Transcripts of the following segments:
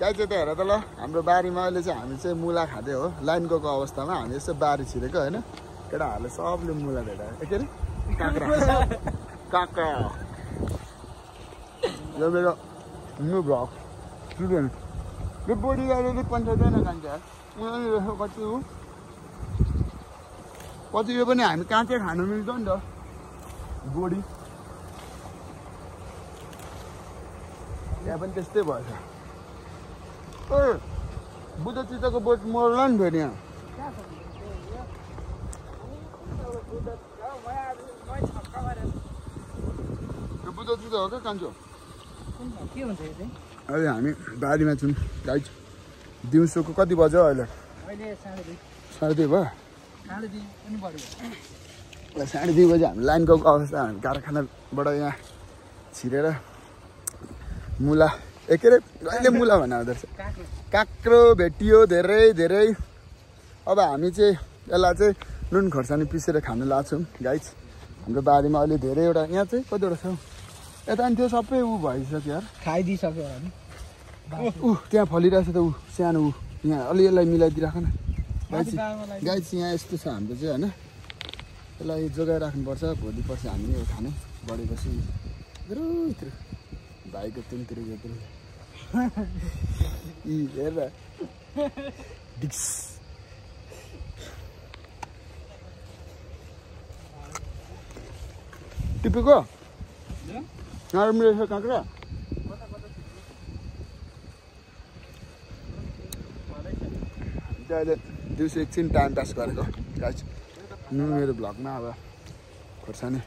गाई चाहिँ त हेर त ल हाम्रो बारीमा अहिले चाहिँ हामी चाहिँ मुला खाँदै हो लाइन गएको अवस्थामा हामी यसो बारी छिरेको होइन केटाहरूले सबले मुला भेटायो के अरे काँक्रा काँक्रा यो मेरो न्यू भ्लग स्टुडेन्ट यो बोडी गाडीले पन्छाउँदैन कान्छ कति यो पनि हामी काँचै खानु मिल्छ नि त बोडी यहाँ पनि त्यस्तै भएछ ओ बुद्ध चिताको बोट मर्ला नि फेरि यहाँ बुद्ध चिता हो क्या कान्छो अहिले हामी बारीमा छौँ गाई दिउँसोको कति बज्यो अहिले 2:30 भयो 2:30 बजी हामी लाइन गएको अवस्था हामी कारखानाबाट यहाँ छिरेर मुला के अरे अहिले मुला भन्नु हुँदो रहेछ काँक्रो भेटियो धेरै धेरै अब हामी चाहिँ यसलाई चाहिँ नुन खोर्सानी पिसेर खानु लाग्छौँ गाइज हाम्रो बारीमा अहिले धेरैवटा यहाँ चाहिँ कतिवटा छ यता नि त्यो सबै ऊ भइसक्यो यार खाइदिइसक्यो ऊ त्यहाँ फलिरहेछ त ऊ सानो ऊ यहाँ अलि यसलाई मिलाइदिइराख न गाइज यहाँ यस्तो छ हाम्रो चाहिँ होइन यसलाई जोगाइराख्नुपर्छ भोलि पर्सि हामी यो खाने बढेपछि यत्रो भाइको तिनतिर यत्रो हेर डिक्स टिपेको नरम रहेछ काँक्रा अहिले दिउँसो एकछिन टाइम पास गरेको गाइज मेरो भ्लगमा अब खोर्सानी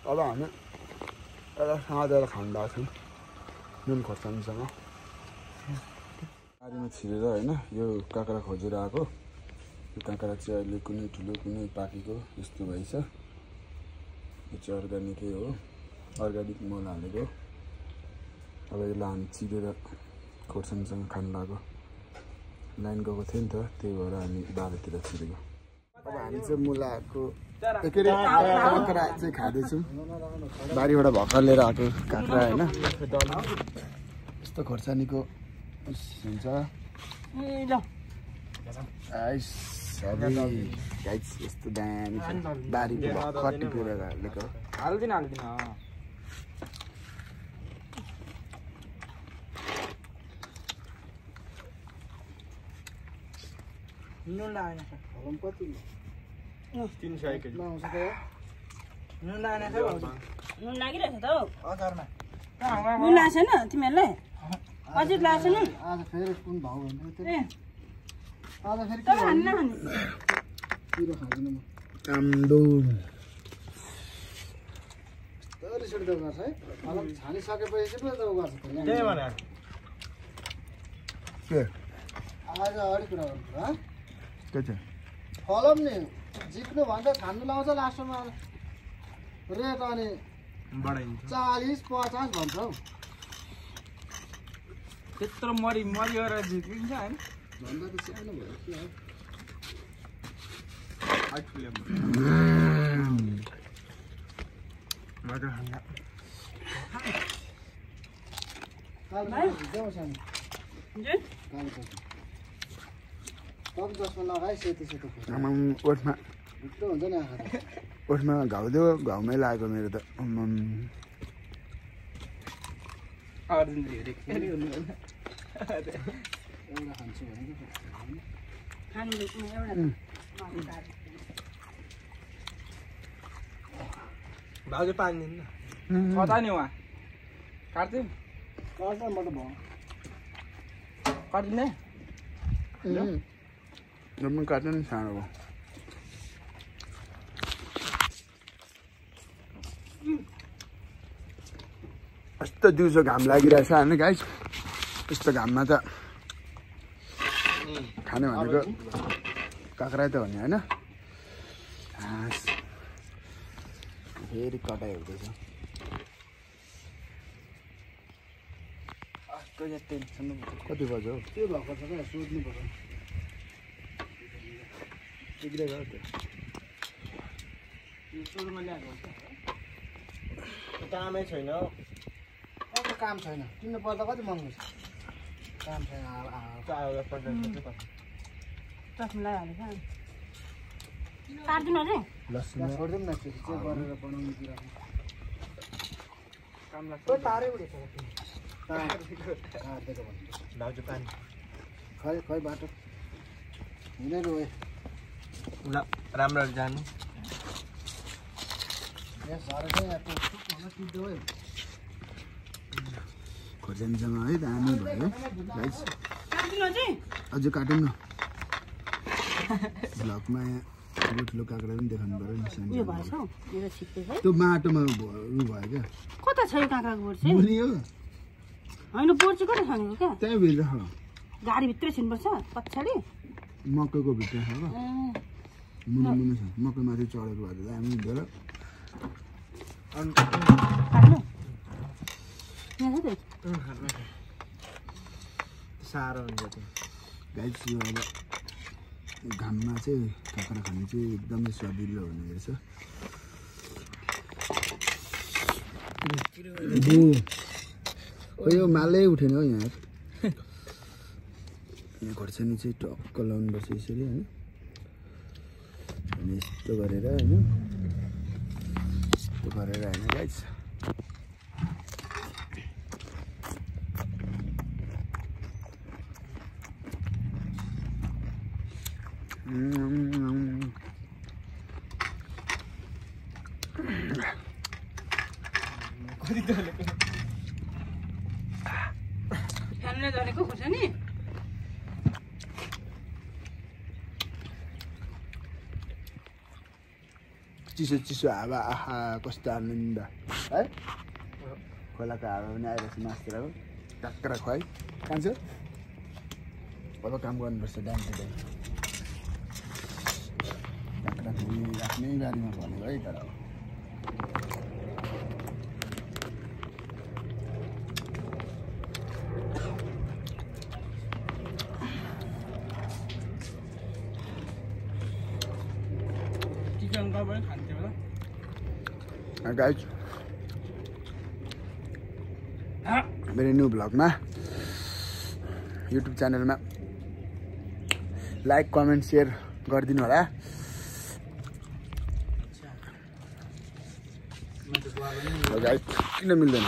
अब हामी एउटा साँझेर खानु भएको छौँ नुन खोर्सानीसँग बारीमा छिरेर होइन यो काँक्रा खोजेर आएको यो काँक्रा चाहिँ अहिले कुनै ठुलो कुनै पाकेको यस्तो भएछ यो चाहिँ अर्ग्यानिकै हो अर्ग्यानिक मल हालेको अब यसलाई हामी चिरेर खोर्सानीसँग खानु लाग्यो लाइन गएको थियो नि त त्यही भएर हामी बारीतिर छिरेको अब हामी चाहिँ मुलाको के अरे काँक्रा चाहिँ खाँदैछौँ बारीबाट भर्खर लिएर आएको काँक्रा होइन यस्तो खोर्सानीको हुन्छ यस्तो दामी बारीको भर्खर टिपेर हालेको हाल्दिन नुन लागेन कति 300 केजी नुन लागेन नुन लागिरहेछ त हौ अचारमा नुन लागेको छैन तिमीहरूलाई अझै लागेको छैन आज फेरि कुन भाउ भन्दै थियो आज फेरि तर खानु नखानु पिरो खाँदैन म आम्दो तैँले सुट देऊ गर्छ है अलग छानिसकेपछि पो देऊ गर्छ त्यही भने के आज अगाडि कुरा गर्नु ह के छ फलम नि जित्नु भन्दा खानु लाउँछ लास्टमा रेट अनि बढाइन्छ 40-50 भन्छ हौ त्यत्रो मरि गरेर झिकिन्छ हैन भन्दा त सानो भयो के हो आइफुले मजा खान्छ काल जाऊ सानो जे काल तब जसमा लगाए सेतो ओठमा भित्र हुन्छ नि आँखा त। ओठमा घाउ दियो, घाउमै लागेको मेरो त। एउटा खान्छु भनेको भाउजू पानी दिनु न। कता नि उहाँ काट्दै कर्सबाट भयो काटिने जम्मै काट्नु नि सानो भयो। यस्तो दिउँसो घाम लागिरहेछ होइन गाइस। यस्तो घाममा त खाने भनेको काँक्रा त हो नि होइन। फेरि कटाइ हुँदैछ। कति बज्यो हौ? के भएको छ क्या सोध्नु पर्छ। बिग्रे गयो त्यो। यो सुरुमा ल्याएको कामै छैन हौ अर्को काम छैन किन्नु पर्दा कति महँगो छ काम छैन चाउला 50 चस्मा लगाइहालेछ काट्दिनु अझै लसुन छोडिदिउँ न फेरि चाहिँ गरेर बनाउनु दिइराख्नु काम लाग्छ त्यो तारै उडेछ काटेको भन्नु लाउजु पानी खै बाटो हिँडेर रोए ल राम्ररी जानु यहाँ झरे चाहिँ यहाँ पुग्नु टिप्दो है खोर्सानीसँग है दामी भयो गाइस काट्दिनु अझै अझै काटौँ न भ्लगमा यहाँ ठुलो काँक्रा पनि देखाउनु पऱ्यो नि सानो उयो भएछ हौ मेरो छिप्पै है त्यो माटोमा उयो भयो क्या कता छ यो काँक्राको बोट चाहिँ मुनि हो होइन बोट चाहिँ कता छानेको क्या त्यहाँ भित्र छ गाडीभित्रै छिन्नुपर्छ पछाडि मकैको भित्र छ क्या मुनि मुनि छ मकै माथि चढेको भएर दामी हुँदो र काट्नु यहाँ छ त साह्रो हुन्छ त्यो गाइस यो अब घाममा चाहिँ काँक्रा खानु चाहिँ एकदमै स्वादिलो हुने रहेछ यो मालै उठेन हौ यहाँ यहाँ खोर्सानी चाहिँ टक्क लाउनुपर्छ यसरी होइन अनि यस्तो गरेर होइन यस्तो गरेर होइन गाइस फ्यानले धरेको खोर्सानी चिसो चिसो हावा आहा कस्तो आनन्द है खोलाको हावा पनि आइरहेको छ मास्तिरको काँक्रा खुवाइ खान्छ अब काम गर्नुपर्छ डान्स काँक्रा फेरि आफ्नै बारीमा भनेको है तर चिकन पनि खान्थ्यो होला गाइस मेरो न्यू भ्लगमा युट्युब च्यानलमा लाइक कमेन्ट सेयर गरिदिनु होला गाइस किन मिल्दैन